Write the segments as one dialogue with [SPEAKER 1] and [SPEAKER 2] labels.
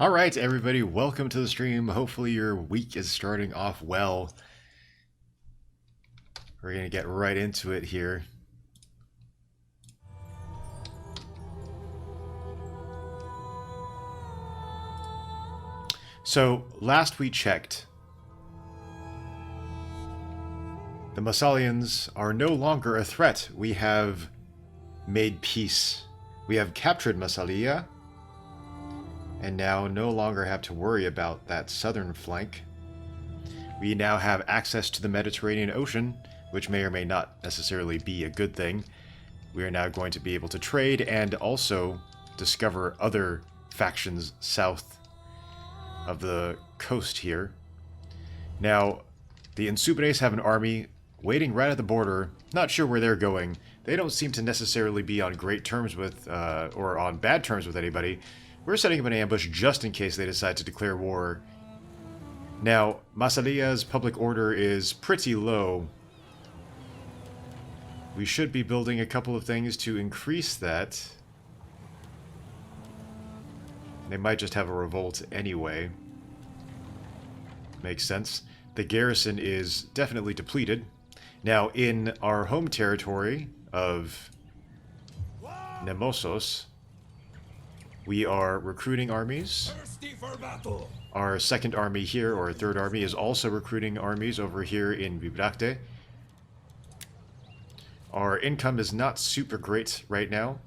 [SPEAKER 1] All right, everybody, welcome to the stream. Hopefully your week is starting off well. We're going to get right into it here. So, last we checked, the Massalians are no longer a threat. We have made peace. We have captured Massalia, and now no longer have to worry about that southern flank. We now have access to the Mediterranean Ocean, which may or may not necessarily be a good thing. We are now going to be able to trade and also discover other factions south of the coast here. Now, the Insubres have an army waiting right at the border. Not sure where they're going. They don't seem to necessarily be on great terms with, or on bad terms with anybody. We're setting up an ambush just in case they decide to declare war. Now, Massalia's public order is pretty low. We should be building a couple of things to increase that. They might just have a revolt anyway. Makes sense. The garrison is definitely depleted. Now, in our home territory of Nemosos, we are recruiting armies. Our second army here, or third army, is also recruiting armies over here in Vibracte. Our income is not super great right now.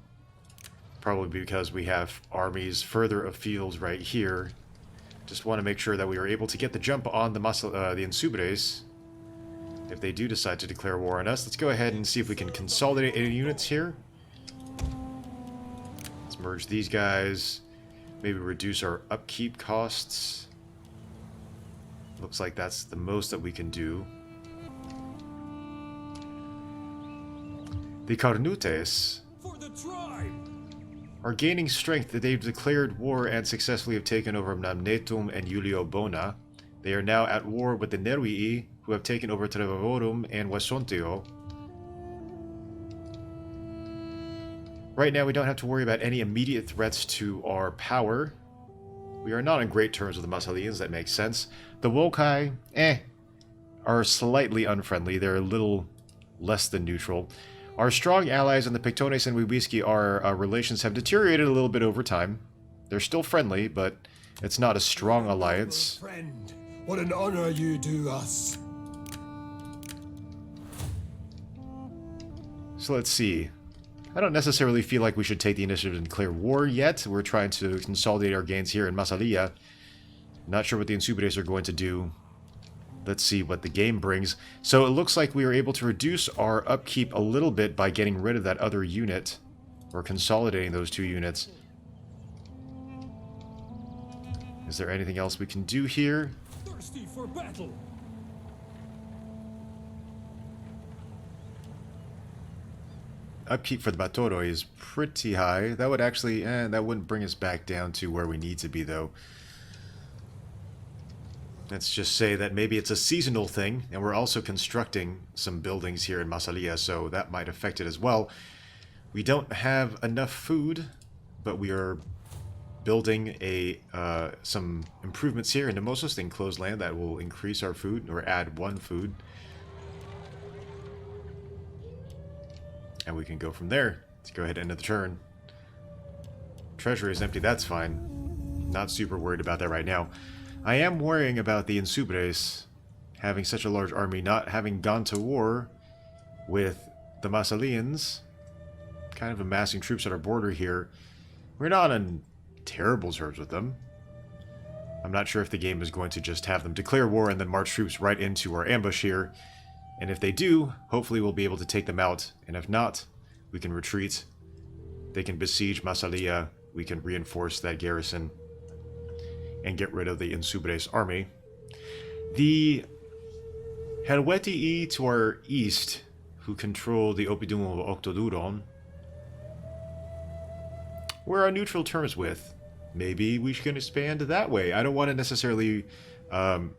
[SPEAKER 1] Probably because we have armies further afield right here. Just want to make sure that we are able to get the jump on the Insubres if they do decide to declare war on us. Let's go ahead and see if we can consolidate any units here. Let's merge these guys. Maybe reduce our upkeep costs. Looks like that's the most that we can do. The Carnutes are gaining strength. They've declared war and successfully have taken over Namnetum and Iuliobona. They are now at war with the Nervii, who have taken over Trevorum and Wasontio. Right now we don't have to worry about any immediate threats to our power. We are not on great terms with the Massalians, that makes sense. The Wokai, are slightly unfriendly. They're a little less than neutral. Our strong allies in the Pictones and Wibiski, our relations have deteriorated a little bit over time. They're still friendly, but it's not a strong alliance.
[SPEAKER 2] Friend, what an honor you do us.
[SPEAKER 1] So let's see. I don't necessarily feel like we should take the initiative and declare war yet. We're trying to consolidate our gains here in Massalia. Not sure what the Insubres are going to do. Let's see what the game brings. So it looks like we were able to reduce our upkeep a little bit by getting rid of that other unit. Or consolidating those two units. Is there anything else we can do here?
[SPEAKER 2] Thirsty for battle.
[SPEAKER 1] Upkeep for the Batoro is pretty high. That would actually, that wouldn't bring us back down to where we need to be, though. Let's just say that maybe it's a seasonal thing, and we're also constructing some buildings here in Massalia, so that might affect it as well. We don't have enough food, but we are building some improvements here in Nemosos, the enclosed land, that will increase our food, or add one food. And we can go from there. Let's go ahead and end the turn. Treasury is empty, that's fine. Not super worried about that right now. I am worrying about the Insubres having such a large army, not having gone to war with the Massalians, kind of amassing troops at our border here. We're not on terrible terms with them. I'm not sure if the game is going to just have them declare war and then march troops right into our ambush here. And if they do, hopefully we'll be able to take them out. And if not, we can retreat. They can besiege Massalia. We can reinforce that garrison and get rid of the Insubres army. The Helvetii to our east, who control the Oppidum of Octoduron, we're on neutral terms with. Maybe we should expand that way. I don't want to necessarily anger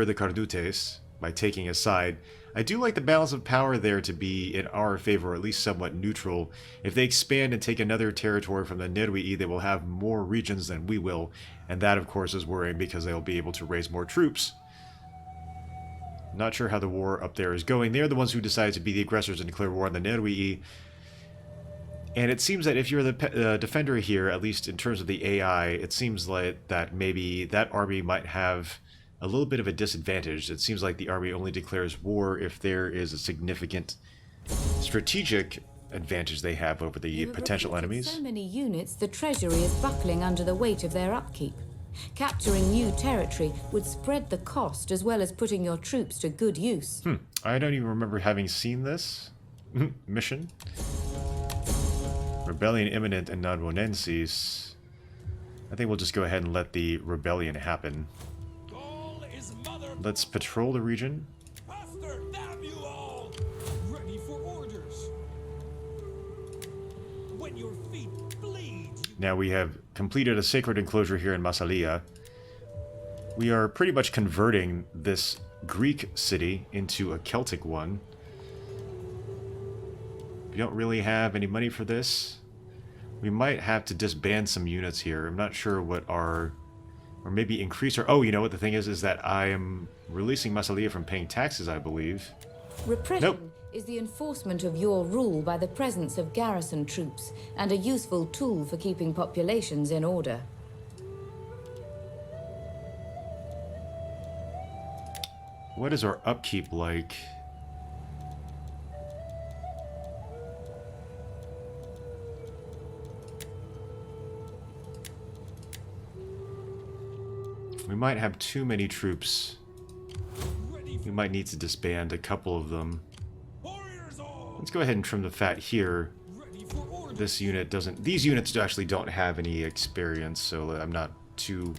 [SPEAKER 1] the Carnutes by taking a side. I do like the balance of power there to be in our favor, or at least somewhat neutral. If they expand and take another territory from the Nerwii, they will have more regions than we will, and that of course is worrying because they'll be able to raise more troops. Not sure how the war up there is going. They're the ones who decided to be the aggressors and declare war on the Nerwii. And it seems that if you're the defender here, at least in terms of the AI, it seems like that maybe that army might have a little bit of a disadvantage. It seems like the army only declares war if there is a significant strategic advantage they have over the potential enemies.
[SPEAKER 3] So many units, the treasury is buckling under the weight of their upkeep. Capturing new territory would spread the cost as well as putting your troops to good use.
[SPEAKER 1] I don't even remember having seen this mission. Rebellion imminent in Narbonensis. I think we'll just go ahead and let the rebellion happen. Let's patrol the region.
[SPEAKER 2] Faster, damn you all! Ready for orders. When your feet bleed.
[SPEAKER 1] Now we have completed a sacred enclosure here in Massalia. We are pretty much converting this Greek city into a Celtic one. We don't really have any money for this. We might have to disband some units here. I'm not sure what our... Or maybe increase our... Oh, you know what the thing is that I am releasing Massalia from paying taxes, I believe.
[SPEAKER 3] Repression is the enforcement of your rule by the presence of garrison troops, and a useful tool for keeping populations in order.
[SPEAKER 1] What is our upkeep like? We might have too many troops. We might need to disband a couple of them. Let's go ahead and trim the fat here. This unit doesn't... These units actually don't have any experience, so I'm not too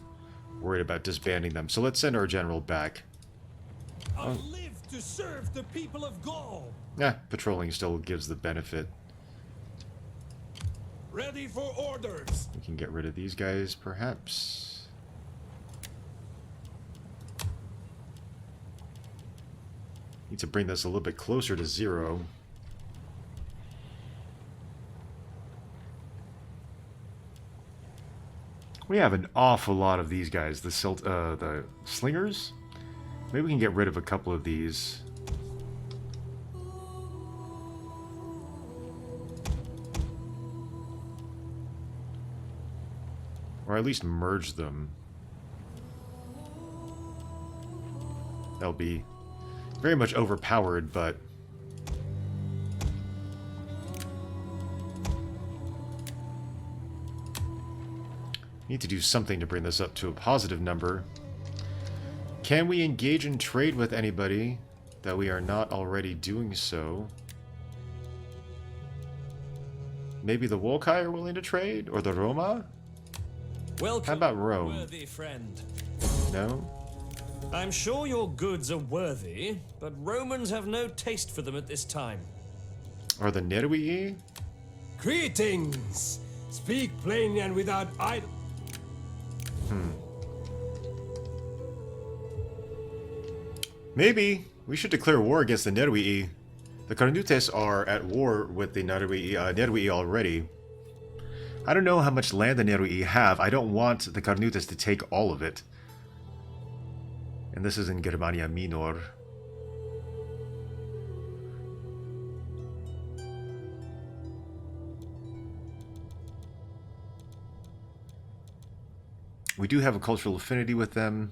[SPEAKER 1] worried about disbanding them. So let's send our general back.
[SPEAKER 2] I live to serve the people of Gaul.
[SPEAKER 1] Patrolling still gives the benefit.
[SPEAKER 2] Ready for orders.
[SPEAKER 1] We can get rid of these guys, perhaps. Need to bring this a little bit closer to 0. We have an awful lot of these guys. The slingers? Maybe we can get rid of a couple of these. Or at least merge them. They'll be very much overpowered, but need to do something to bring this up to a positive number. Can we engage in trade with anybody that we are not already doing so? Maybe the Wolkai are willing to trade? Or the Roma?
[SPEAKER 4] Welcome,
[SPEAKER 1] how about Rome?
[SPEAKER 4] worthy friend.
[SPEAKER 1] No?
[SPEAKER 4] I'm sure your goods are worthy, but Romans have no taste for them at this time.
[SPEAKER 1] Or the Nerwii?
[SPEAKER 2] Greetings. Speak plainly and without idle.
[SPEAKER 1] Maybe we should declare war against the Nerwii. The Carnutes are at war with the Nerwii already. I don't know how much land the Nerwii have. I don't want the Carnutes to take all of it. And this is in Germania Minor. We do have a cultural affinity with them.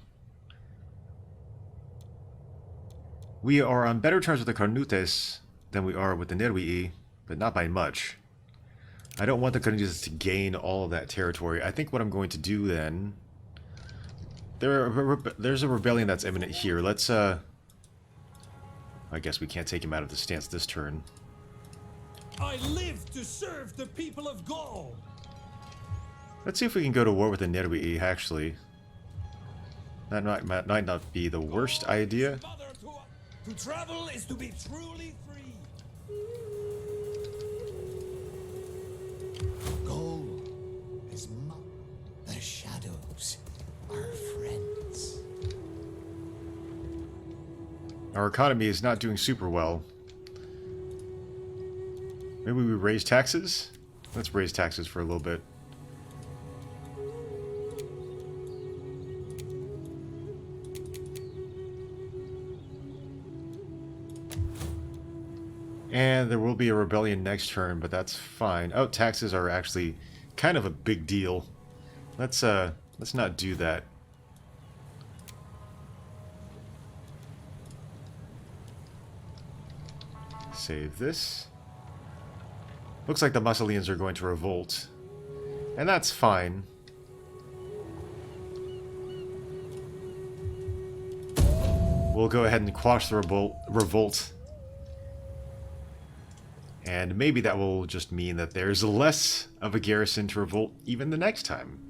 [SPEAKER 1] We are on better terms with the Carnutes than we are with the Nerwii, but not by much. I don't want the Carnutes to gain all of that territory. I think what I'm going to do then... There's a rebellion that's imminent here. Let's, I guess we can't take him out of the stance this turn.
[SPEAKER 2] I live to serve the people of Gaul.
[SPEAKER 1] Let's see if we can go to war with the Nerwii, actually. That might not be the worst idea.
[SPEAKER 2] To travel is to be truly free.
[SPEAKER 5] Gaul is the shadows are friends.
[SPEAKER 1] Our economy is not doing super well. Maybe we raise taxes? Let's raise taxes for a little bit. And there will be a rebellion next turn, but that's fine. Oh, taxes are actually kind of a big deal. Let's not do that. Save this. Looks like the Massilians are going to revolt. And that's fine. We'll go ahead and quash the revolt. And maybe that will just mean that there's less of a garrison to revolt even the next time.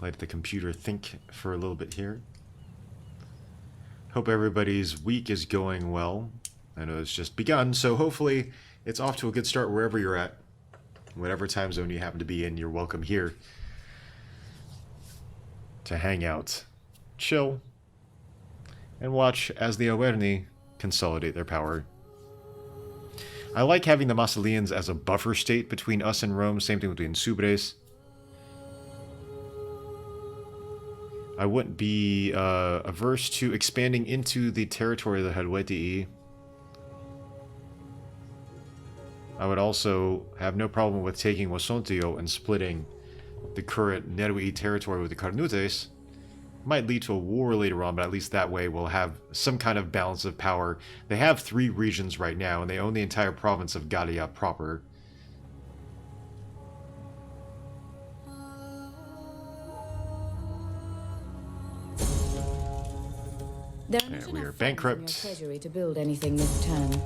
[SPEAKER 1] Let the computer think for a little bit here. Hope everybody's week is going well. I know it's just begun, so hopefully it's off to a good start wherever you're at. Whatever time zone you happen to be in, you're welcome here to hang out, chill, and watch as the Arverni consolidate their power. I like having the Massilians as a buffer state between us and Rome, same thing with the Insubres. I wouldn't be averse to expanding into the territory of the Helvetii. I would also have no problem with taking Wasontio and splitting the current Nerui territory with the Carnutes. Might lead to a war later on, but at least that way we'll have some kind of balance of power. They have 3 regions right now, and they own the entire province of Gallia proper.
[SPEAKER 3] There are not
[SPEAKER 1] we
[SPEAKER 3] enough
[SPEAKER 1] are
[SPEAKER 3] funds
[SPEAKER 1] bankrupt.
[SPEAKER 3] in your treasury to build anything this turn.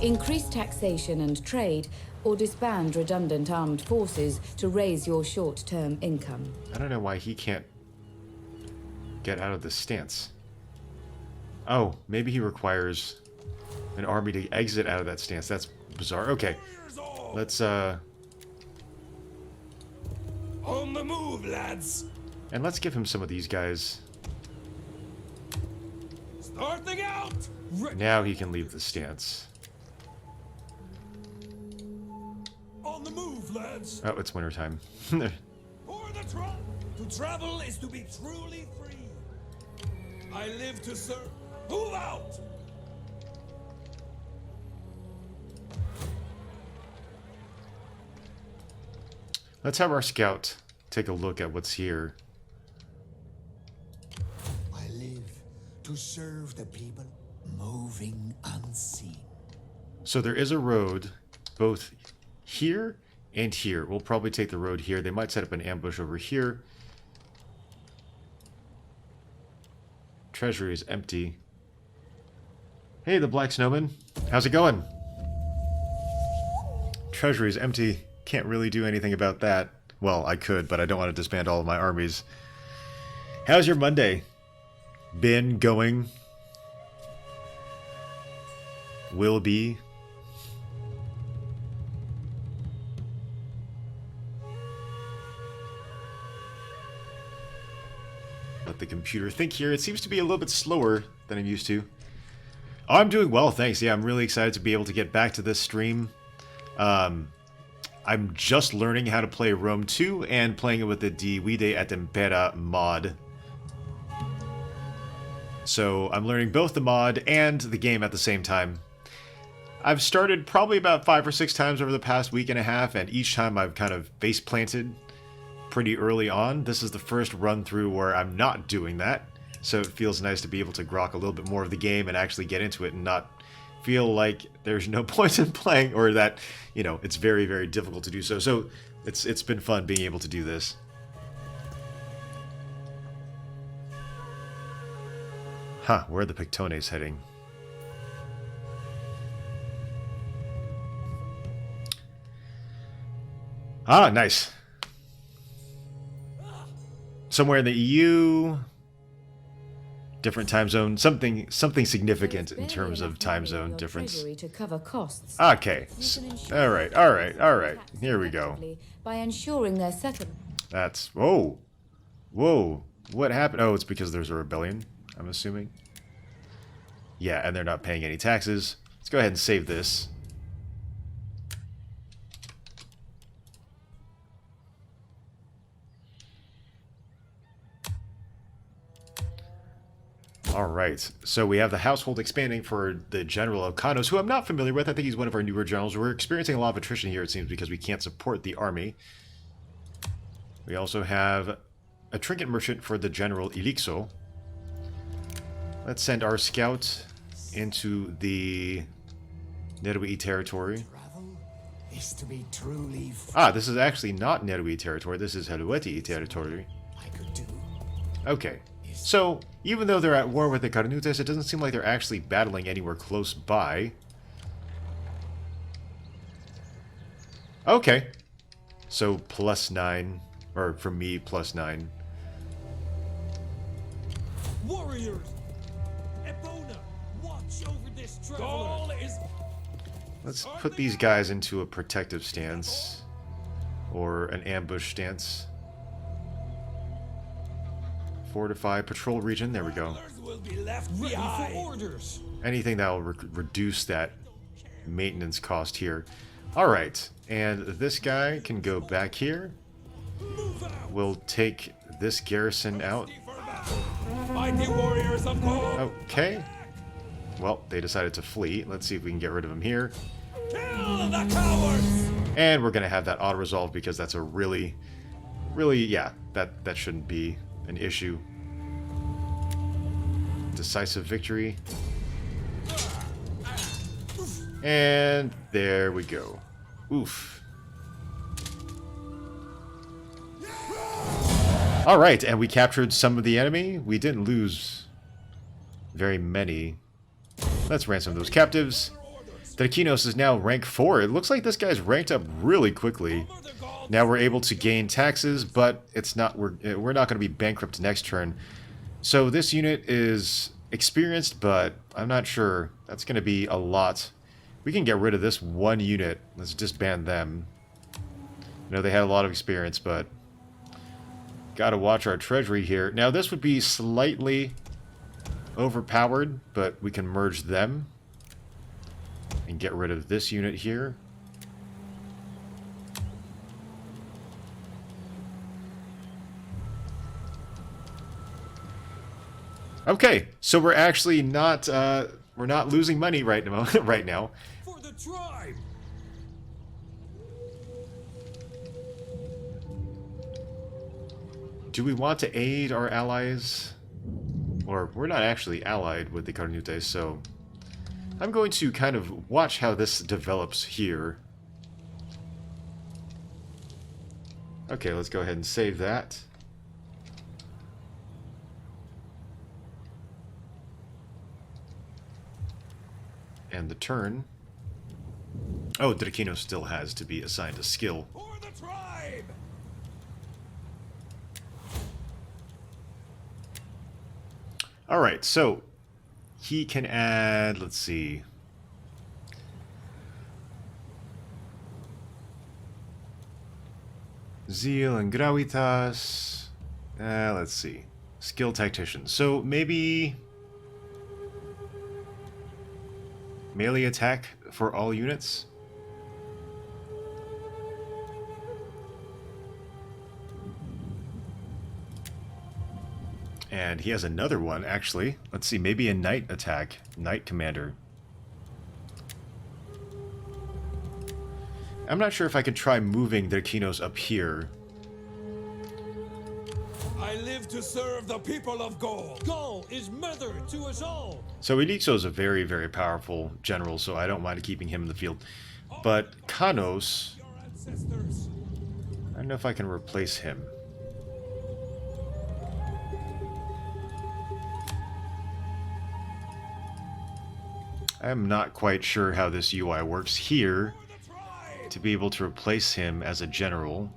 [SPEAKER 3] Increase taxation and trade, or disband redundant armed forces to raise your short-term income.
[SPEAKER 1] I don't know why he can't get out of this stance. Oh, maybe he requires an army to exit out of that stance. That's bizarre. Okay, let's
[SPEAKER 2] On the move, lads!
[SPEAKER 1] and let's give him some of these guys.
[SPEAKER 2] Starting out!
[SPEAKER 1] Now he can leave the stance.
[SPEAKER 2] On the move, lads!
[SPEAKER 1] Oh, it's wintertime.
[SPEAKER 2] For the to travel is to be truly free. I live to serve. Move out!
[SPEAKER 1] Let's have our scout take a look at what's here.
[SPEAKER 5] I live to serve the people, moving unseen.
[SPEAKER 1] So there is a road both here and here. We'll probably take the road here. They might set up an ambush over here. Treasury is empty. Hey, the Black Snowman. How's it going? Treasury is empty. Can't really do anything about that. Well, I could, but I don't want to disband all of my armies. How's your Monday been going? Will be? Let the computer think here. It seems to be a little bit slower than I'm used to. Oh, I'm doing well, thanks. Yeah, I'm really excited to be able to get back to this stream. I'm just learning how to play Rome 2 and playing it with the Divide et Impera mod. So I'm learning both the mod and the game at the same time. I've started probably about 5 or 6 times over the past week and a half, and each time I've kind of base planted pretty early on. This is the first run through where I'm not doing that, so it feels nice to be able to grok a little bit more of the game and actually get into it and not feel like there's no point in playing, or that, you know, it's very, very difficult to do so. So it's been fun being able to do this. Huh, where are the Pictones heading? Ah, nice. Somewhere in the EU. Different time zone, something significant in
[SPEAKER 3] There's
[SPEAKER 1] terms
[SPEAKER 3] barely
[SPEAKER 1] of time
[SPEAKER 3] enough money in
[SPEAKER 1] zone
[SPEAKER 3] your
[SPEAKER 1] difference.
[SPEAKER 3] treasury to cover costs.
[SPEAKER 1] Okay.
[SPEAKER 3] You can ensure
[SPEAKER 1] All right, all right, all right. Here we go.
[SPEAKER 3] effectively by ensuring their settlement.
[SPEAKER 1] That's... Whoa. Whoa. What happened? Oh, it's because there's a rebellion, I'm assuming. Yeah, and they're not paying any taxes. Let's go ahead and save this. Alright, so we have the household expanding for the General of Kanos, who I'm not familiar with. I think he's one of our newer generals. We're experiencing a lot of attrition here, it seems, because we can't support the army. We also have a trinket merchant for the General Elixo. Let's send our scout into the Nerui territory.
[SPEAKER 5] Travel is to be truly free.
[SPEAKER 1] Ah, this is actually not Nerui territory. This is Helweti territory.
[SPEAKER 5] I could do.
[SPEAKER 1] Okay. So, even though they're at war with the Carnutes, it doesn't seem like they're actually battling anywhere close by. Okay. So, +9. Or, for me, +9.
[SPEAKER 2] Warriors! Epona, watch over this traveler. Gaul is...
[SPEAKER 1] Let's put these guys into a protective stance. Or an ambush stance. Fortify patrol region. There we go.
[SPEAKER 2] Travelers will be left
[SPEAKER 4] Ready for
[SPEAKER 2] behind.
[SPEAKER 4] orders.
[SPEAKER 1] Anything that will reduce that maintenance cost here. Alright. And this guy can go back here.
[SPEAKER 2] Move out.
[SPEAKER 1] We'll take this garrison out.
[SPEAKER 2] For battle. Mighty warriors of Gaul.
[SPEAKER 1] Okay. Well, they decided to flee. Let's see if we can get rid of them here.
[SPEAKER 2] Kill the cowards.
[SPEAKER 1] And we're going to have that auto-resolve because that's a really, yeah, that shouldn't be an issue. Decisive victory. And there we go. Oof. Alright, and we captured some of the enemy. We didn't lose very many. Let's ransom those captives. Drakinos is now rank 4. It looks like this guy's ranked up really quickly. Now we're able to gain taxes, but it's not we're not going to be bankrupt next turn. So this unit is experienced, but I'm not sure. That's going to be a lot. We can get rid of this one unit. Let's disband them. You know, they had a lot of experience, but got to watch our treasury here. Now this would be slightly overpowered, but we can merge them and get rid of this unit here. Okay, so we're actually not we're not losing money right now. Right now.
[SPEAKER 2] For the tribe.
[SPEAKER 1] Do we want to aid our allies? Or we're not actually allied with the Carnutes, so I'm going to kind of watch how this develops here. Okay, let's go ahead and save that. And the turn. Oh, Drakino still has to be assigned a skill.
[SPEAKER 2] For the tribe.
[SPEAKER 1] Alright, so he can add, let's see. Zeal and Gravitas. Let's see. Skill Tactician. So maybe melee attack for all units. And he has another one, actually. Let's see, maybe a night attack. Night Commander. I'm not sure if I could try moving their Kinos up here.
[SPEAKER 2] I live to serve the people of Gaul.
[SPEAKER 4] Gaul is mother to us all.
[SPEAKER 1] So Elixo is a very, very powerful general, so I don't mind keeping him in the field. But Kanos,
[SPEAKER 2] Your ancestors.
[SPEAKER 1] I don't know if I can replace him. I'm not quite sure how this UI works here
[SPEAKER 2] For the tribe.
[SPEAKER 1] to be able to replace him as a general.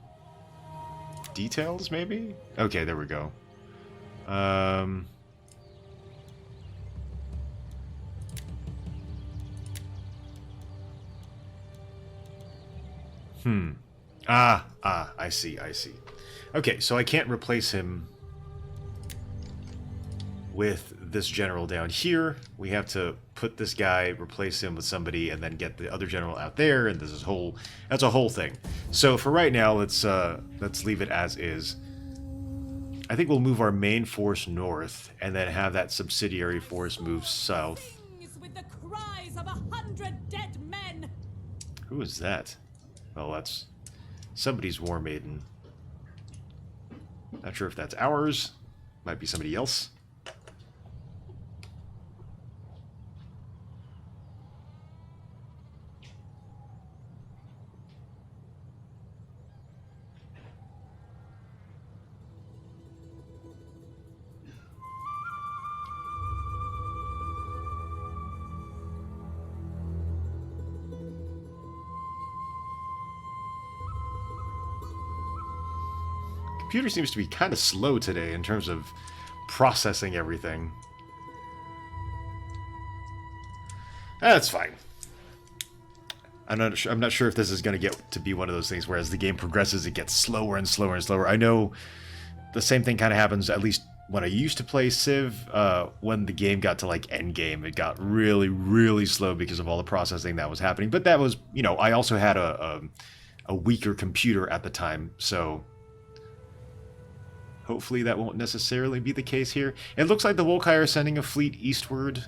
[SPEAKER 1] Details, maybe? Okay, there we go. I see, I see. Okay, so I can't replace him with this general down here. We have to put this guy, replace him with somebody, and then get the other general out there, and that's a whole thing. So for right now, let's leave it as is. I think we'll move our main force north, and then have that subsidiary force move south.
[SPEAKER 6] With the cries of 100 dead men.
[SPEAKER 1] Who is that? Well, that's somebody's war maiden. Not sure if that's ours. Might be somebody else. Computer seems to be kind of slow today in terms of processing everything. That's fine. I'm not sure if this is going to get to be one of those things where as the game progresses, it gets slower and slower and slower. I know the same thing kind of happens, at least when I used to play Civ, when the game got to like endgame, it got really, really slow because of all the processing that was happening. But that was, you know, I also had a weaker computer at the time, so hopefully that won't necessarily be the case here. It looks like the Volkai are sending a fleet eastward.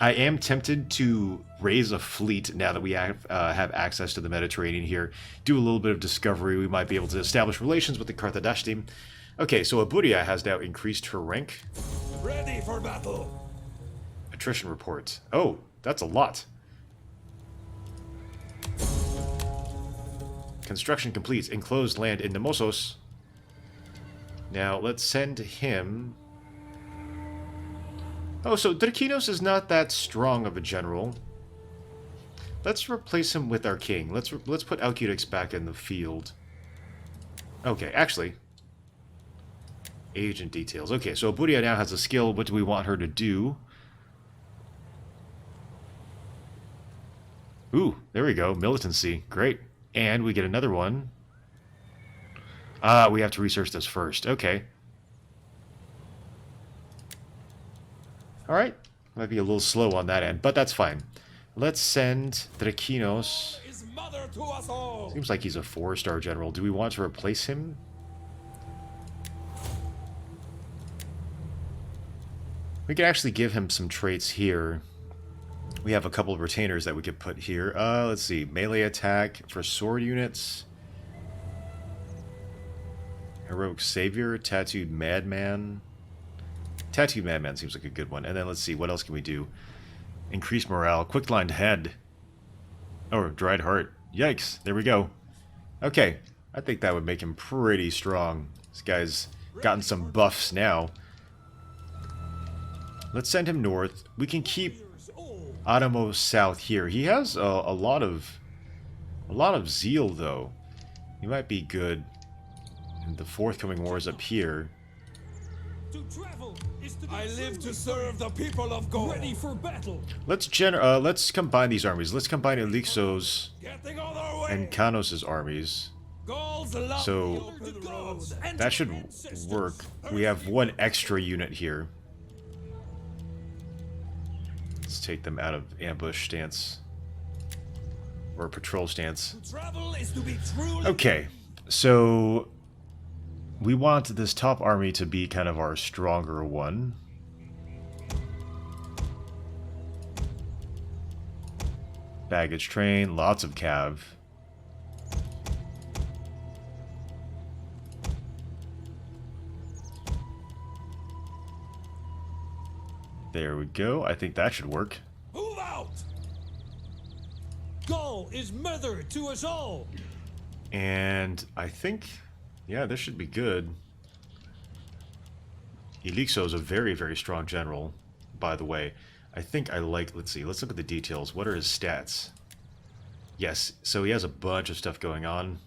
[SPEAKER 1] I am tempted to raise a fleet now that we have access to the Mediterranean here. Do a little bit of discovery. We might be able to establish relations with the Carthagashtim. Okay, so Aburia has now increased her rank.
[SPEAKER 2] Ready for battle.
[SPEAKER 1] Attrition report. Oh, that's a lot. Construction complete. Enclosed land in Nemosos. Now, let's send him... Oh, so Drakinos is not that strong of a general. Let's replace him with our king. Let's put Alcudix back in the field. Okay, actually... Agent details. Okay, so Aburia now has a skill. What do we want her to do? Ooh, there we go. Militancy. Great. And we get another one. We have to research this first. Okay. Alright. Might be a little slow on that end, but that's fine. Let's send Drakinos.
[SPEAKER 2] Is mother to us all.
[SPEAKER 1] Seems like he's a 4-star general. Do we want to replace him? We could actually give him some traits here. We have a couple of retainers that we could put here. Let's see. Melee attack for sword units. Heroic Savior, Tattooed Madman. Tattooed Madman seems like a good one. And then let's see, what else can we do? Increase morale. Quick-lined head. Oh, Dried Heart. Yikes, there we go. Okay, I think that would make him pretty strong. This guy's gotten some buffs now. Let's send him north. We can keep Adamo south here. He has a lot of zeal, though. He might be good. And the forthcoming wars up here.
[SPEAKER 2] To travel is to I live to serve the people of Gaul. Ready for battle.
[SPEAKER 1] Let's combine these armies. Let's combine Elixos and Kanos' armies. So that should work. We have one extra unit here. Let's take them out of ambush stance. Or patrol stance. Okay, so we want this top army to be kind of our stronger one. Baggage train, lots of cav. There we go. I think that should work.
[SPEAKER 2] Move out!
[SPEAKER 4] Gaul is mother to us all.
[SPEAKER 1] And I think, yeah, this should be good. Elixo is a very, very strong general, by the way. I think I like, let's see, let's look at the details. What are his stats? Yes, so he has a bunch of stuff going on.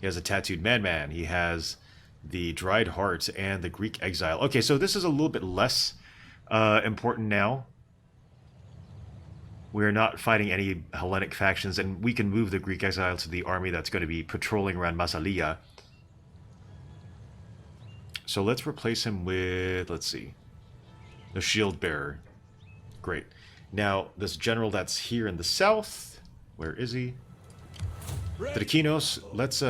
[SPEAKER 1] He has a Tattooed Madman. He has the Dried Heart and the Greek Exile. Okay, so this is a little bit less important now. We're not fighting any Hellenic factions, and we can move the Greek exile to the army that's going to be patrolling around Massalia. So let's replace him with, let's see, the shield bearer. Great. Now, this general that's here in the south, where is he? Trikinos. Let's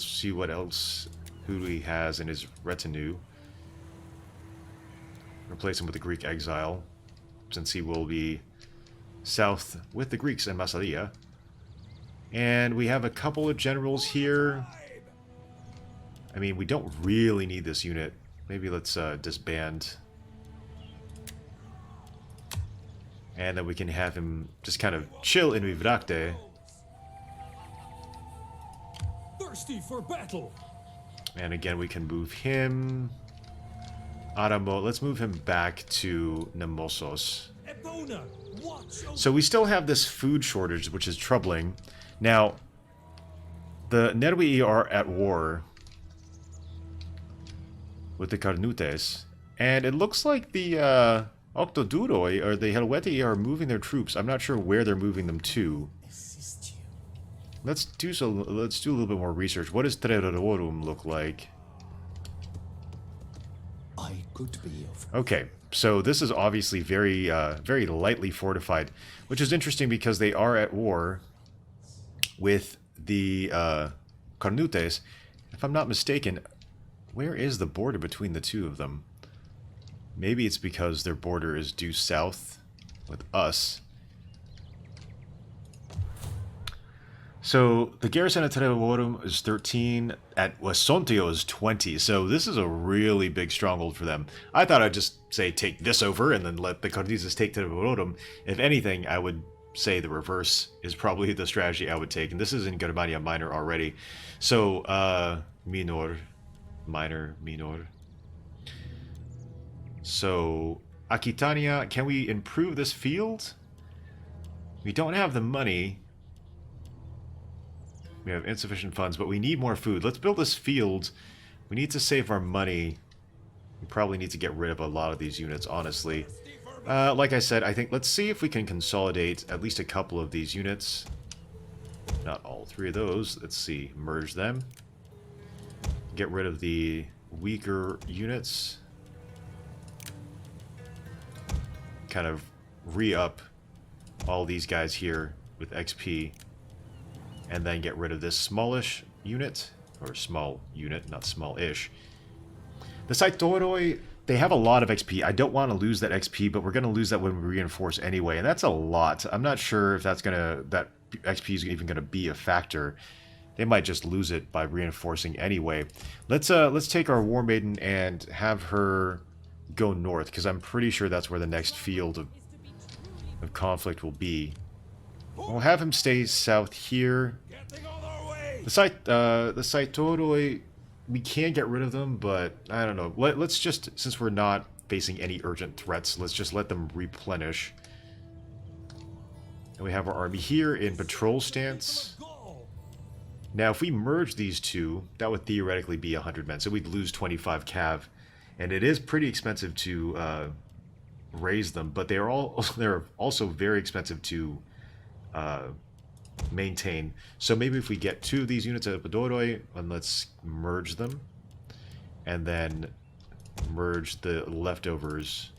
[SPEAKER 1] see what else, who he has in his retinue. Replace him with the Greek exile, since he will be south with the Greeks in Massalia. And we have a couple of generals here. I mean, we don't really need this unit. Maybe let's disband. And then we can have him just kind of chill in Vivracte.
[SPEAKER 2] Thirsty for battle.
[SPEAKER 1] And again, we can move him. Aramo, let's move him back to Nemosos.
[SPEAKER 2] Epona, watch over.
[SPEAKER 1] So we still have this food shortage, which is troubling. Now, the Nervii are at war with the Carnutes, and it looks like the Octoduroi or the Helvetii are moving their troops. I'm not sure where they're moving them to.
[SPEAKER 5] Assist you.
[SPEAKER 1] Let's do a little bit more research. What does Terrororum look like?
[SPEAKER 5] I could be of
[SPEAKER 1] Okay, so this is obviously very, very lightly fortified, which is interesting because they are at war with the Carnutes. If I'm not mistaken, where is the border between the two of them? Maybe it's because their border is due south with us. So the garrison at Terravorum is 13, at Wasontio is 20, so this is a really big stronghold for them. I thought I'd just say take this over and then let the Carnutes take Terravorum. If anything, I would say the reverse is probably the strategy I would take, and this is in Germania Minor already. So, Minor. So, Aquitania, can we improve this field? We don't have the money. We have insufficient funds, but we need more food. Let's build this field. We need to save our money. We probably need to get rid of a lot of these units, honestly. Like I said, I think let's see if we can consolidate at least a couple of these units. Not all three of those. Let's see. Merge them. Get rid of the weaker units. Kind of re-up all these guys here with XP. And then get rid of this smallish unit. Or small unit, not small-ish. The Saitoroi, they have a lot of XP. I don't want to lose that XP, but we're going to lose that when we reinforce anyway. And that's a lot. I'm not sure if that's that XP is even going to be a factor. They might just lose it by reinforcing anyway. Let's take our War Maiden and have her go north, because I'm pretty sure that's where the next field of conflict will be. We'll have him stay south here. The Saitoroi, we can get rid of them, but I don't know. Let's just, since we're not facing any urgent threats, let's just let them replenish. And we have our army here in patrol stance. Now, if we merge these two, that would theoretically be 100 men, so we'd lose 25 cav. And it is pretty expensive to raise them, but they're also very expensive to maintain. So maybe if we get 2 of these units at Podoroi, and let's merge them, and then merge the leftovers.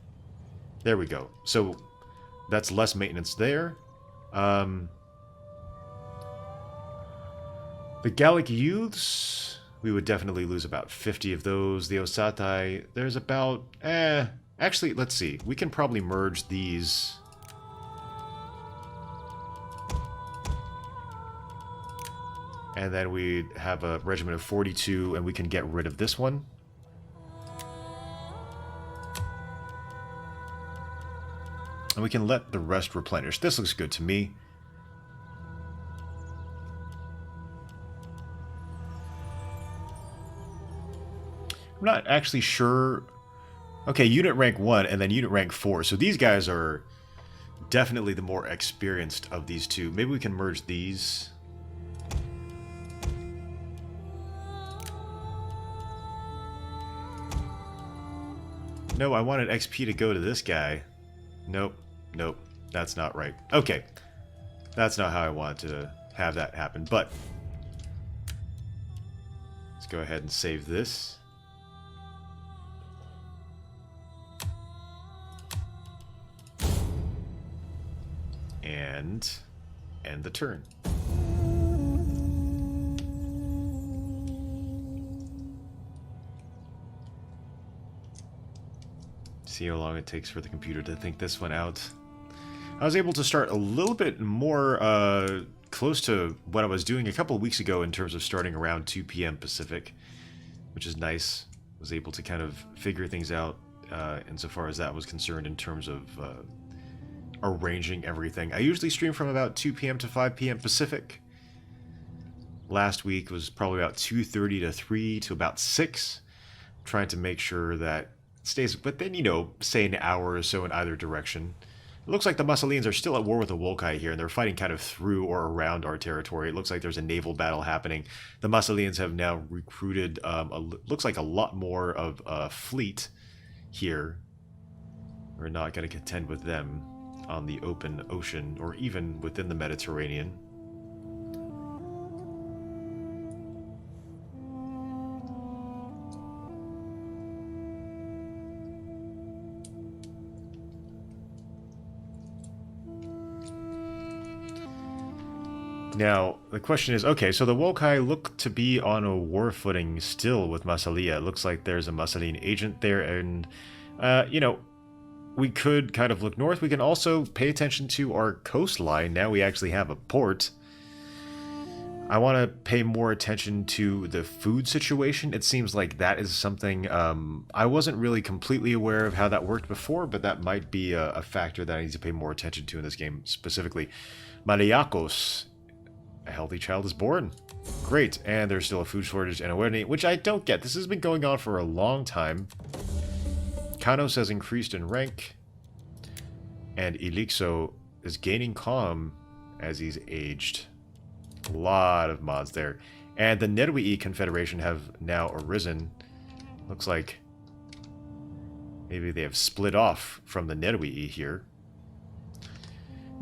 [SPEAKER 1] There we go. So that's less maintenance there. The Gallic youths, we would definitely lose about 50 of those. The Osatai, there's about, actually, let's see. We can probably merge these. And then we have a regiment of 42, and we can get rid of this one. And we can let the rest replenish. This looks good to me. I'm not actually sure. Okay, unit rank 1 and then unit rank 4. So these guys are definitely the more experienced of these two. Maybe we can merge these. No, I wanted XP to go to this guy. Nope. Nope. That's not right. Okay. That's not how I wanted to have that happen, but let's go ahead and save this. And end the turn. See how long it takes for the computer to think this one out. I was able to start a little bit more close to what I was doing a couple of weeks ago in terms of starting around 2 p.m. Pacific, which is nice. Was able to kind of figure things out insofar as that was concerned in terms of arranging everything. I usually stream from about 2 p.m. to 5 p.m. Pacific. Last week was probably about 2:30 to 3 to about 6. Trying to make sure that it stays, but then, you know, say an hour or so in either direction. It looks like the Massilians are still at war with the Wolkai here, and they're fighting kind of through or around our territory. It looks like there's a naval battle happening. The Massilians have now recruited, looks like a lot more of a fleet here. We're not going to contend with them on the open ocean, or even within the Mediterranean. Now, the question is, okay, so the Wolkai look to be on a war footing still with Massalia. It looks like there's a Massilian agent there, and, you know, we could kind of look north. We can also pay attention to our coastline. Now we actually have a port. I want to pay more attention to the food situation. It seems like that is something I wasn't really completely aware of how that worked before, but that might be a factor that I need to pay more attention to in this game specifically. Maliakos. A healthy child is born. Great. And there's still a food shortage in Arverni, which I don't get. This has been going on for a long time. Kanos has increased in rank. And Elixo is gaining calm as he's aged. A lot of mods there. And the Nerwii Confederation have now arisen. Looks like maybe they have split off from the Nerwii here.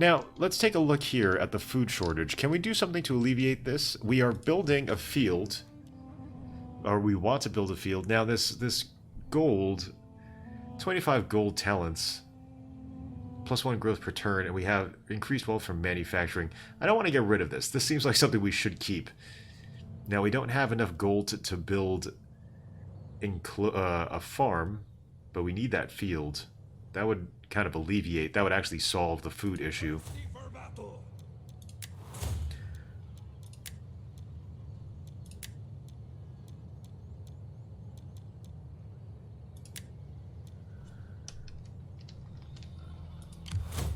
[SPEAKER 1] Now, let's take a look here at the food shortage. Can we do something to alleviate this? We are building a field, or we want to build a field. Now, this gold, 25 gold talents, +1 growth per turn, and we have increased wealth from manufacturing. I don't want to get rid of this. This seems like something we should keep. Now, we don't have enough gold to build a farm, but we need that field. That would kind of alleviate, that would actually solve the food issue.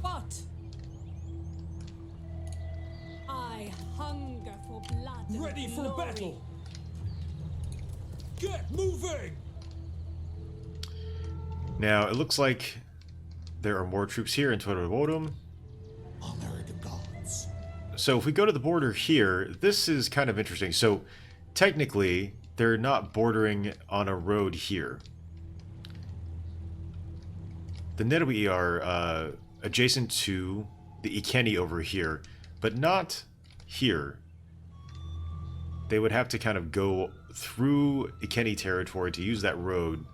[SPEAKER 6] What? I hunger for blood. and
[SPEAKER 2] Ready for
[SPEAKER 6] glory.
[SPEAKER 2] battle! Get moving!
[SPEAKER 1] Now, it looks like there are more troops here in Torovorum.
[SPEAKER 5] Honor the gods.
[SPEAKER 1] So if we go to the border here, this is kind of interesting. So technically, they're not bordering on a road here. The Nerwii are adjacent to the Ikeni over here, but not here. They would have to kind of go through Ikeni territory to use that road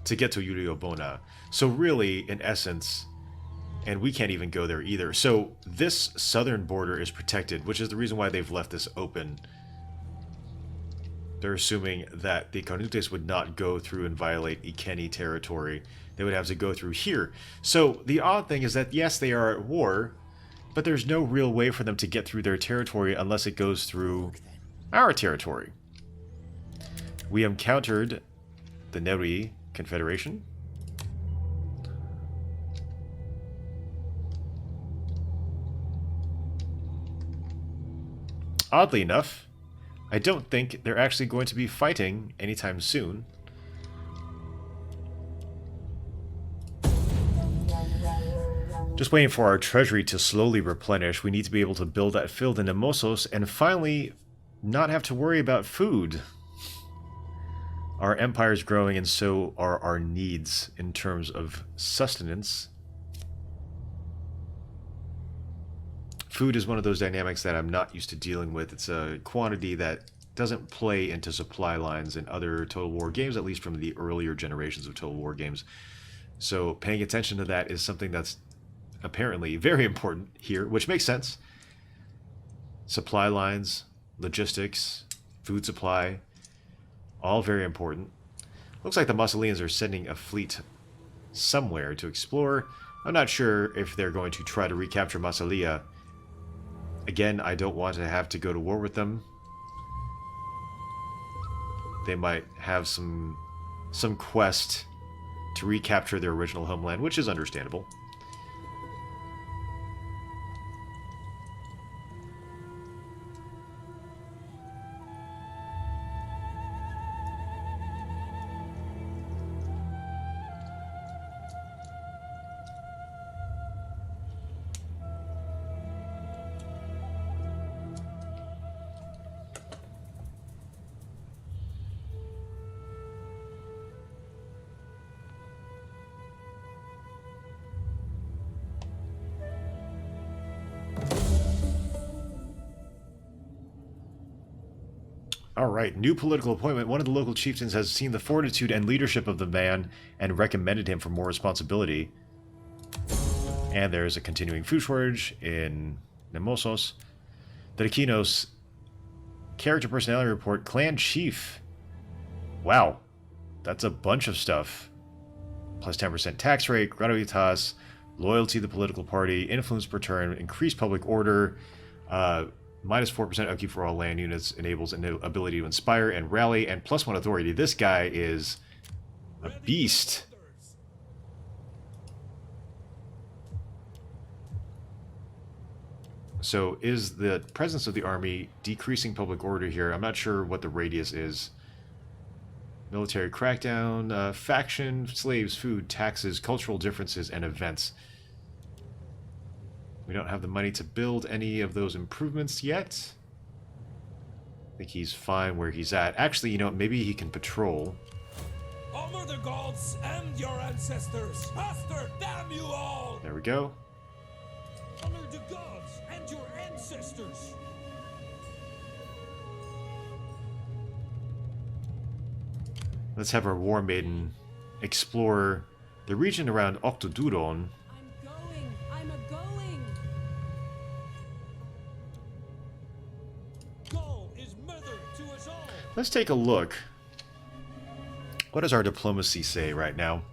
[SPEAKER 1] to get to Yuriobona. So really, in essence, and we can't even go there either. So this southern border is protected, which is the reason why they've left this open. They're assuming that the Carnutes would not go through and violate Ikeni territory. They would have to go through here. So the odd thing is that, yes, they are at war, but there's no real way for them to get through their territory unless it goes through our territory. We encountered the Nerwii Confederation. Oddly enough, I don't think they're actually going to be fighting anytime soon. Just waiting for our treasury to slowly replenish. We need to be able to build that field in Nemosos and finally not have to worry about food. Our empire is growing, and so are our needs in terms of sustenance. Food is one of those dynamics that I'm not used to dealing with. It's a quantity that doesn't play into supply lines in other Total War games, at least from the earlier generations of Total War games. So paying attention to that is something that's apparently very important here, which makes sense. Supply lines, logistics, food supply, all very important. Looks like the Massilians are sending a fleet somewhere to explore. I'm not sure if they're going to try to recapture Massilia. Again, I don't want to have to go to war with them. They might have some quest to recapture their original homeland, which is understandable. Alright, new political appointment. One of the local chieftains has seen the fortitude and leadership of the man and recommended him for more responsibility. And there's a continuing food shortage in Nemosos. The Dakinos character personality report, clan chief. Wow, that's a bunch of stuff. Plus 10% tax rate, gratuitas, loyalty to the political party, influence per turn, increased public order, minus 4% upkeep for all land units, enables an ability to inspire and rally, and plus 1 authority. This guy is a beast. So is the presence of the army decreasing public order here? I'm not sure what the radius is. Military crackdown, faction, slaves, food, taxes, cultural differences, and events. We don't have the money to build any of those improvements yet. I think he's fine where he's at. Actually, you know, maybe he can patrol.
[SPEAKER 2] Honor the gods and your ancestors! Faster, damn you all!
[SPEAKER 1] There we go.
[SPEAKER 2] Honor the gods and your ancestors!
[SPEAKER 1] Let's have our war maiden explore the region around Octoduron.
[SPEAKER 6] I'm a-going.
[SPEAKER 2] Gaul is mother to us all!
[SPEAKER 1] Let's take a look. What does our diplomacy say right now?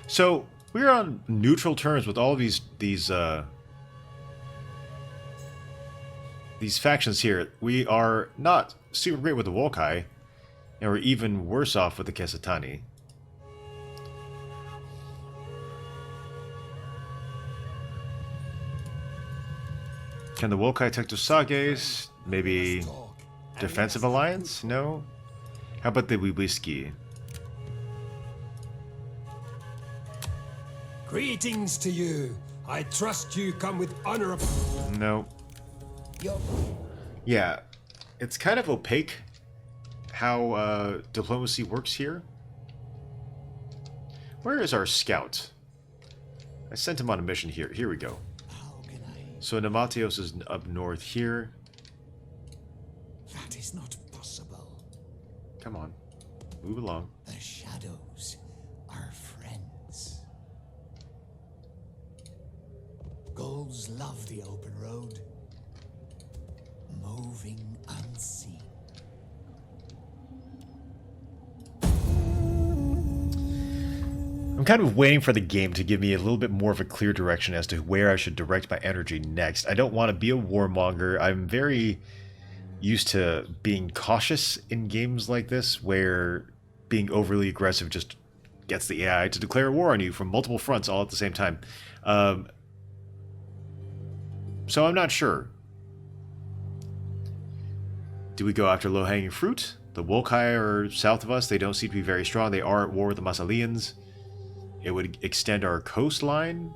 [SPEAKER 1] So we're on neutral terms with all these factions here. We are not super great with the Wolkai, and we're even worse off with the Kesatani. Can the Wolkai take to Sages? Maybe defensive alliance? No? How about the Wibiski?
[SPEAKER 5] Greetings to you. I trust you come with honor.
[SPEAKER 1] No. Yeah, it's kind of opaque how diplomacy works here. Where is our scout? I sent him on a mission here. Here we go.
[SPEAKER 5] How can I?
[SPEAKER 1] So Nematios is up north here.
[SPEAKER 5] That is not possible.
[SPEAKER 1] Come on. Move along.
[SPEAKER 5] The shadows are friends. Gauls love the open road. Moving unseen.
[SPEAKER 1] I'm kind of waiting for the game to give me a little bit more of a clear direction as to where I should direct my energy next. I don't want to be a warmonger. I'm very used to being cautious in games like this, where being overly aggressive just gets the AI to declare war on you from multiple fronts all at the same time. So I'm not sure. Do we go after low-hanging fruit? The Wolkai are south of us. They don't seem to be very strong. They are at war with the Massilians. It would extend our coastline.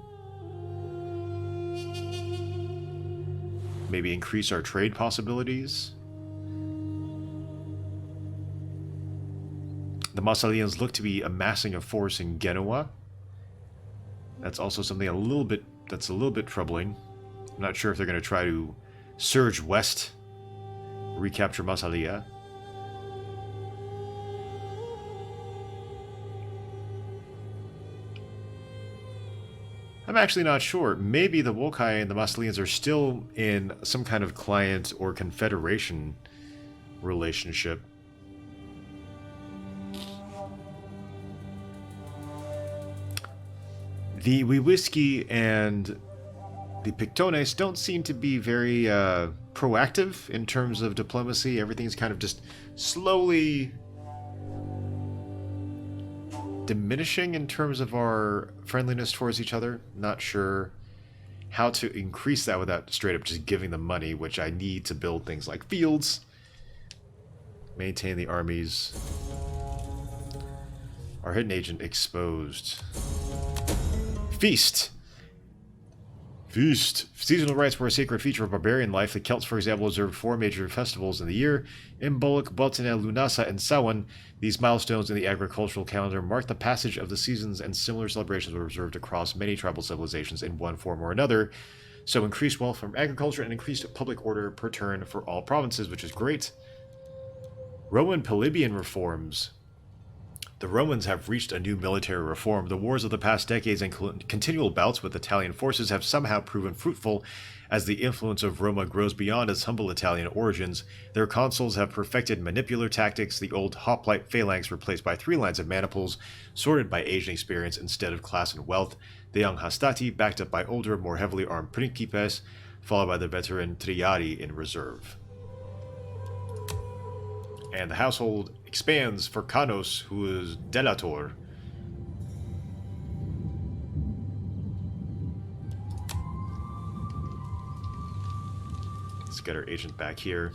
[SPEAKER 1] Maybe increase our trade possibilities. The Massilians look to be amassing a force in Genoa. That's also something that's a little bit troubling. I'm not sure if they're going to try to surge west, recapture Massalia. I'm actually not sure. Maybe the Wokai and the Massalians are still in some kind of client or confederation relationship. The Wiwiski and the Pictones don't seem to be very proactive in terms of diplomacy. Everything's kind of just slowly diminishing in terms of our friendliness towards each other. Not sure how to increase that without straight up just giving them money, which I need to build things like fields, maintain the armies. Our hidden agent exposed. Feast. Feast. Seasonal rites were a sacred feature of barbarian life. The Celts, for example, observed 4 major festivals in the year: Imbolc, Botana, Lunasa, and Samhain. These milestones in the agricultural calendar marked the passage of the seasons, and similar celebrations were observed across many tribal civilizations in one form or another. So increased wealth from agriculture and increased public order per turn for all provinces, which is great. Roman Polybian reforms. The Romans have reached a new military reform. The wars of the past decades and continual bouts with Italian forces have somehow proven fruitful as the influence of Roma grows beyond its humble Italian origins. Their consuls have perfected manipular tactics, the old hoplite phalanx replaced by 3 lines of maniples, sorted by age and experience instead of class and wealth, the young hastati backed up by older, more heavily armed principes, followed by the veteran triari in reserve. And the household expands for Canos, who is Delator. Let's get our agent back here.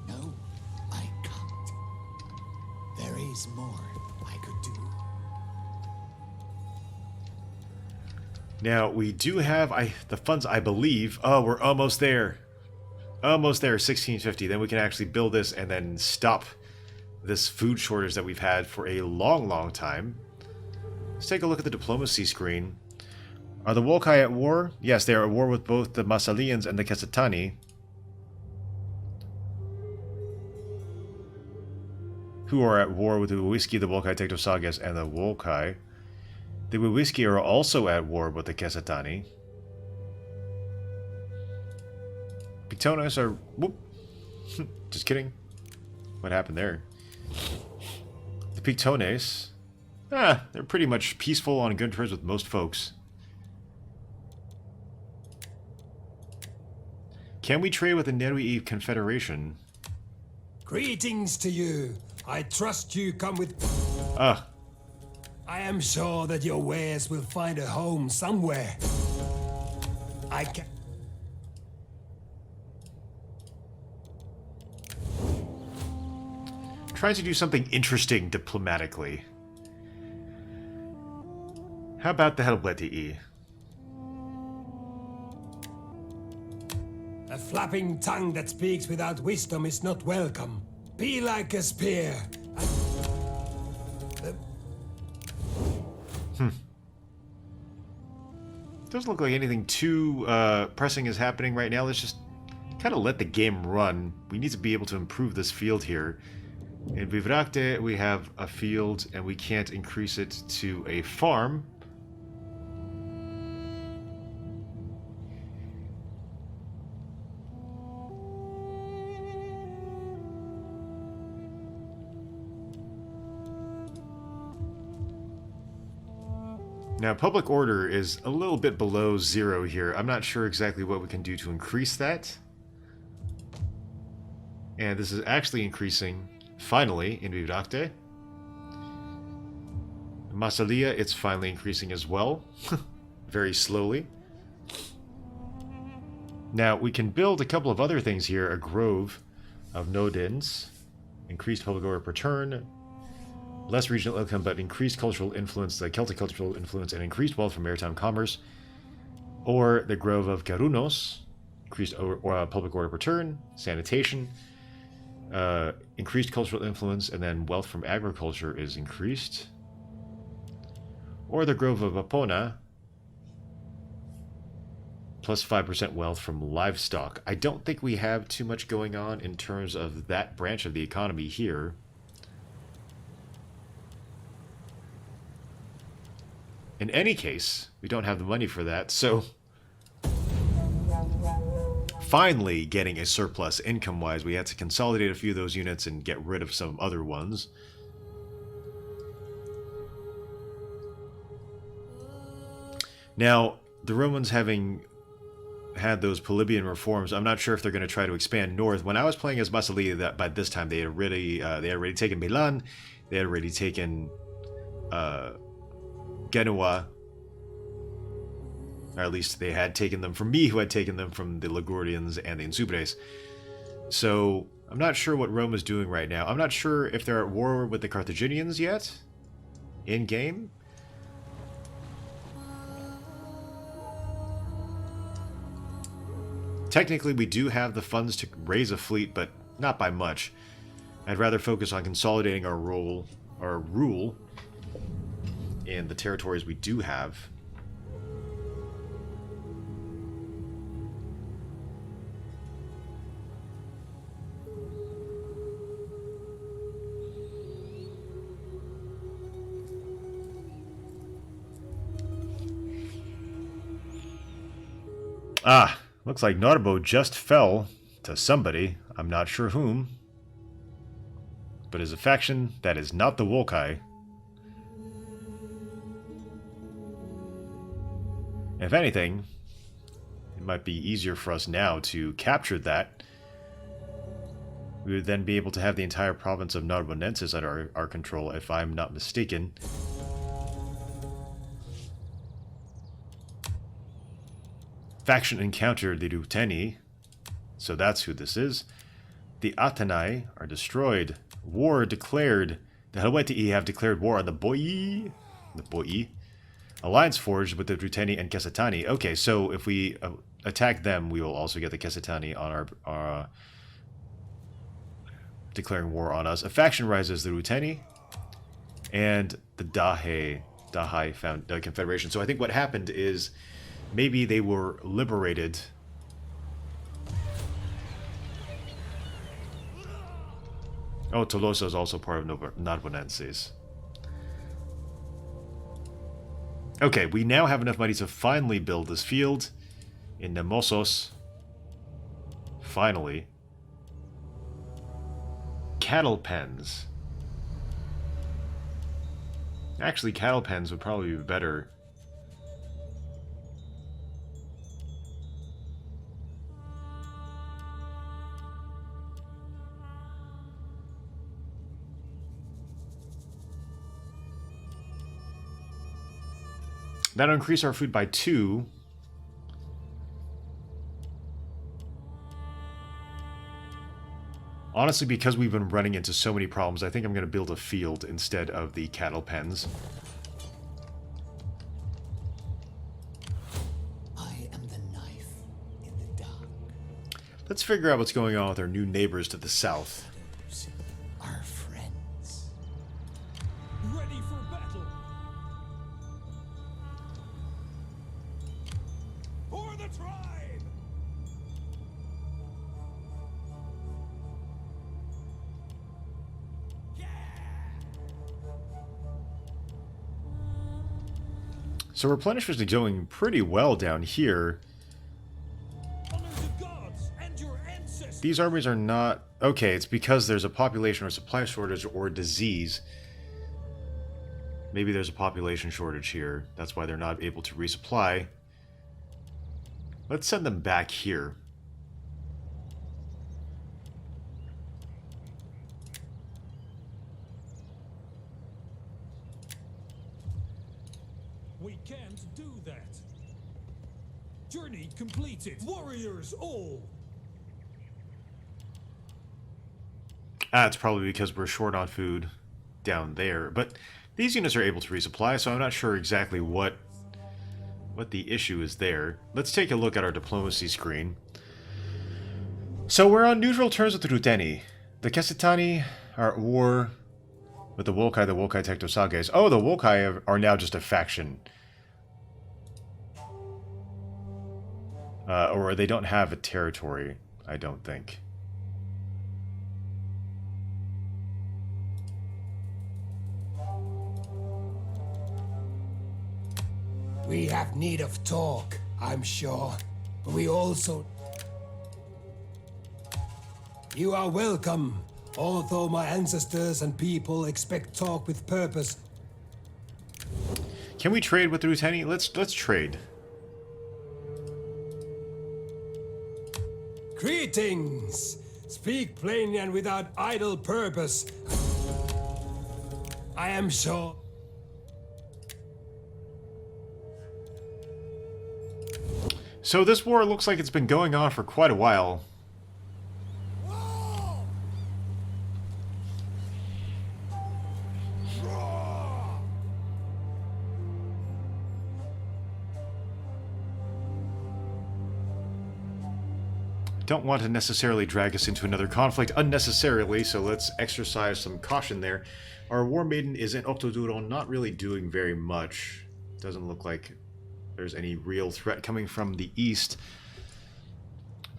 [SPEAKER 5] No, I can't. There is more I could do.
[SPEAKER 1] Now, we do have the funds, I believe. Oh, we're almost there. Almost there, 1650. Then we can actually build this and then stop this food shortage that we've had for a long, long time. Let's take a look at the diplomacy screen. Are the Wokai at war? Yes, they are at war with both the Massalians and the Kesatani. Who are at war with the Wiwiski, the Wokai Tektosagas, and the Wokai. The Wiwiski are also at war with the Kesatani. Pictones are... Whoop. Just kidding. What happened there? The Pictones... they're pretty much peaceful on good terms with most folks. Can we trade with the Nerui Confederation?
[SPEAKER 2] Greetings to you. I trust you come with...
[SPEAKER 1] I
[SPEAKER 2] am sure that your wares will find a home somewhere. I can...
[SPEAKER 1] Trying to do something interesting diplomatically. How about the Helvetii?
[SPEAKER 2] A flapping tongue that speaks without wisdom is not welcome. Be like a spear.
[SPEAKER 1] Doesn't look like anything too pressing is happening right now. Let's just kind of let the game run. We need to be able to improve this field here. In Vivrakte, we have a field, and we can't increase it to a farm. Now, public order is a little bit below 0 here. I'm not sure exactly what we can do to increase that. And this is actually increasing, finally, in Vivrakte. Massalia, it's finally increasing as well. Very slowly. Now, we can build a couple of other things here. A grove of Nodins. Increased public order per turn. Less regional income, but increased cultural influence, the Celtic cultural influence, and increased wealth from maritime commerce. Or the Grove of Garunos, increased public order per turn, sanitation, increased cultural influence, and then wealth from agriculture is increased. Or the Grove of Apona, Plus 5% wealth from livestock. I don't think we have too much going on in terms of that branch of the economy here. In any case, we don't have the money for that, so... Finally getting a surplus income-wise. We had to consolidate a few of those units and get rid of some other ones. Now, the Romans having had those Polybian reforms, I'm not sure if they're going to try to expand north. When I was playing as Massilia, that by this time they had already taken Milan, they had already taken Genoa, or at least they had taken them from me, who had taken them from the Ligurians and the Insubres. So I'm not sure what Rome is doing right now. I'm not sure if they're at war with the Carthaginians yet, in game. Technically, we do have the funds to raise a fleet, but not by much. I'd rather focus on consolidating our rule in the territories we do have. Ah, looks like Narbo just fell to somebody. I'm not sure whom. But is a faction that is not the Volcae. If anything, it might be easier for us now to capture that. We would then be able to have the entire province of Narbonensis at our control, if I'm not mistaken. Faction encountered the Ruteni, so that's who this is. The Atenai are destroyed. War declared. The Helvetii have declared war on the Boii. Alliance forged with the Ruteni and Casatani. Okay, so if we attack them, we will also get the Casatani on our declaring war on us. A faction rises, the Ruteni and the Dahai Confederation. So I think what happened is maybe they were liberated. Oh, Tolosa is also part of Narbonensis. Okay, we now have enough money to finally build this field in Nemosos. Finally. Cattle pens. Actually, cattle pens would probably be better. That'll increase our food by 2. Honestly, because we've been running into so many problems, I think I'm going to build a field instead of the cattle pens.
[SPEAKER 5] I am the knife in the dark.
[SPEAKER 1] Let's figure out what's going on with our new neighbors to the south.
[SPEAKER 5] Our friends.
[SPEAKER 2] Ready for battle. For the tribe.
[SPEAKER 1] So replenishments are going pretty well down here.
[SPEAKER 2] Honor the gods and your ancestors.
[SPEAKER 1] These armies are not... Okay, it's because there's a population or supply shortage or disease. Maybe there's a population shortage here. That's why they're not able to resupply. Let's send them back here.
[SPEAKER 2] We can't do that. Journey completed. Warriors all.
[SPEAKER 1] It's probably because we're short on food down there. But these units are able to resupply, so I'm not sure exactly what the issue is there. Let's take a look at our diplomacy screen. So we're on neutral terms with the Ruteni. The Casitani are at war with the Volcae Tectosages. Oh, the Volcae are now just a faction. Or they don't have a territory, I don't think.
[SPEAKER 5] We have need of talk, I'm sure. But we also... You are welcome, although my ancestors and people expect talk with purpose.
[SPEAKER 1] Can we trade with the Ruteni? Let's trade.
[SPEAKER 5] Greetings! Speak plainly and without idle purpose. I am sure...
[SPEAKER 1] So this war looks like it's been going on for quite a while. Don't want to necessarily drag us into another conflict unnecessarily, so let's exercise some caution there. Our War Maiden is in Octoduron, not really doing very much. Doesn't look like there's any real threat coming from the east.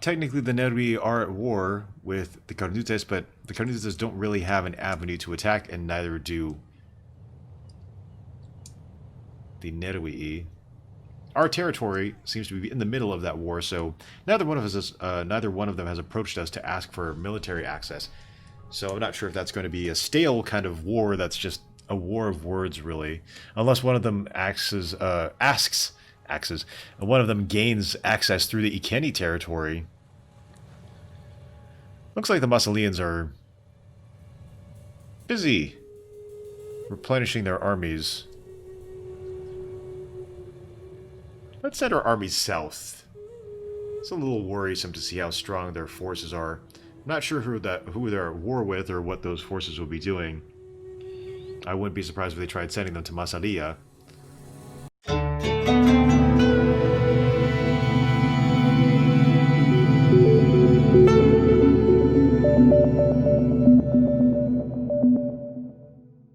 [SPEAKER 1] Technically, the Nervi are at war with the Carnutes, but the Carnutes don't really have an avenue to attack, and neither do the Nervii. Our territory seems to be in the middle of that war, so neither one of them has approached us to ask for military access. So I'm not sure if that's going to be a stale kind of war that's just a war of words, really. Unless one of them one of them gains access through the Ikeni territory. Looks like the Massilians are busy replenishing their armies. Let's send our armies south. It's a little worrisome to see how strong their forces are. I'm not sure who they're at war with or what those forces will be doing. I wouldn't be surprised if they tried sending them to Massalia.